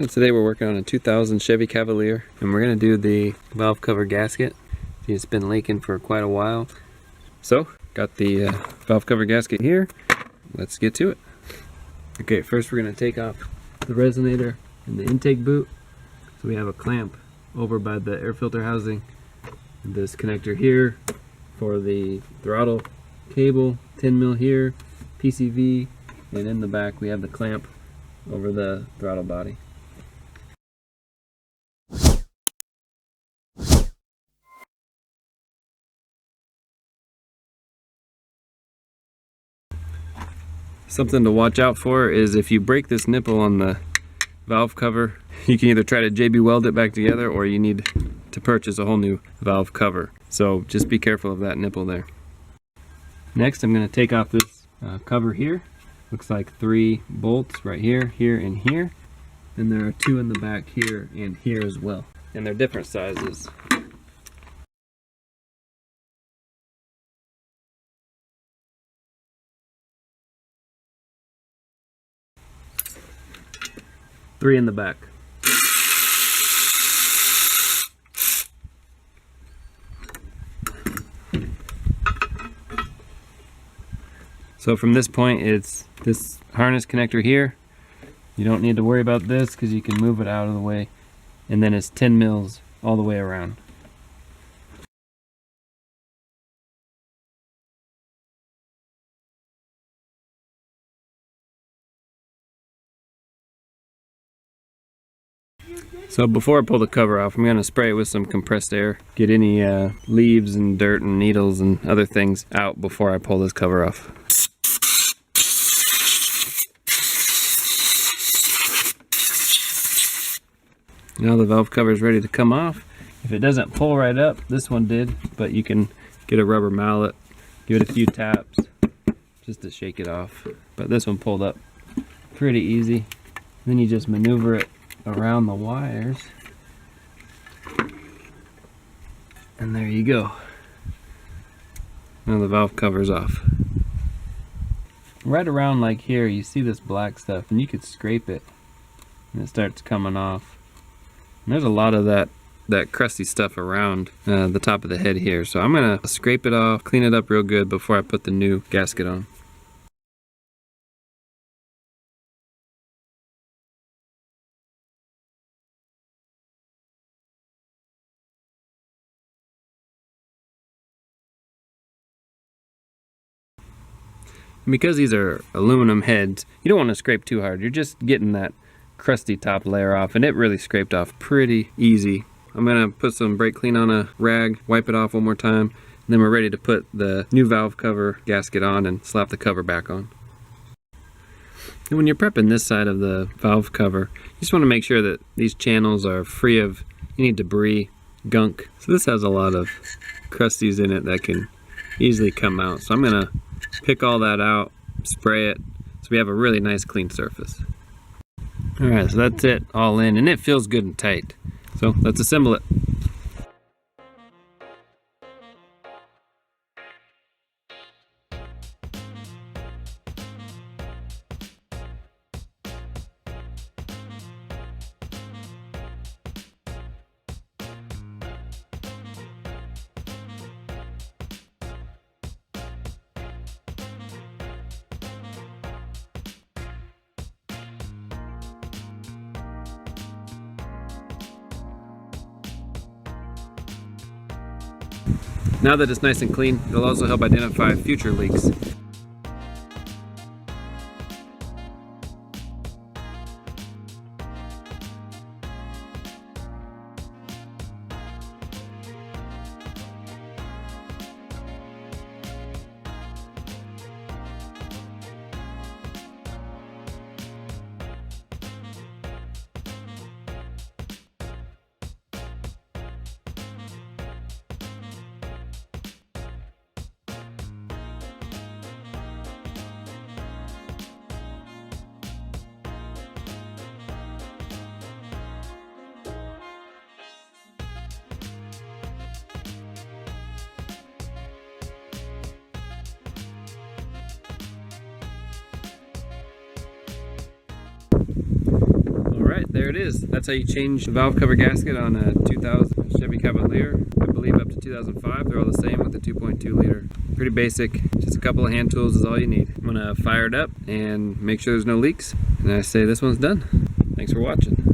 And today we're working on a 2000 Chevy Cavalier, and we're going to do the valve cover gasket. It's been leaking for quite a while. So, got the valve cover gasket here. Let's get to it. Okay, first we're going to take off the resonator and the intake boot. So we have a clamp over by the air filter housing. This connector here for the throttle cable, 10 mil here, PCV, and in the back we have the clamp over the throttle body. Something to watch out for is if you break this nipple on the valve cover, you can either try to JB weld it back together or you need to purchase a whole new valve cover. So just be careful of that nipple there. Next I'm going to take off this cover here. Looks like 3 bolts right here, here, and here. And there are 2 in the back here and here as well. And they're different sizes. Three in the back. So from this point, it's this harness connector here. You don't need to worry about this because you can move it out of the way. And then it's 10 mils all the way around. So before I pull the cover off, I'm going to spray it with some compressed air, get any leaves and dirt and needles and other things out before I pull this cover off. Now the valve cover is ready to come off. If it doesn't pull right up, this one did, but you can get a rubber mallet, give it a few taps just to shake it off. But this one pulled up pretty easy. Then you just maneuver it around the wires, and there you go. Now the valve cover's off. Right around like here you see this black stuff, and you could scrape it and it starts coming off. And there's a lot of that crusty stuff around the top of the head here, so I'm gonna scrape it off, clean it up real good before I put the new gasket on. And because these are aluminum heads, you don't want to scrape too hard. You're just getting that crusty top layer off, and it really scraped off pretty easy. I'm going to put some brake clean on a rag, wipe it off one more time, and then we're ready to put the new valve cover gasket on and slap the cover back on. And when you're prepping this side of the valve cover, you just want to make sure that these channels are free of any debris, gunk. So this has a lot of crusties in it that can easily come out. So I'm going to pick all that out, spray it, so we have a really nice clean surface. Alright, so that's it all in, and it feels good and tight. So let's assemble it. Now that it's nice and clean, it'll also help identify future leaks. there it is. That's how you change the valve cover gasket on a 2000 Chevy Cavalier. I believe up to 2005. They're all the same with the 2.2 liter. Pretty basic. Just a couple of hand tools is all you need. I'm gonna fire it up and make sure there's no leaks. And I say this one's done. Thanks for watching.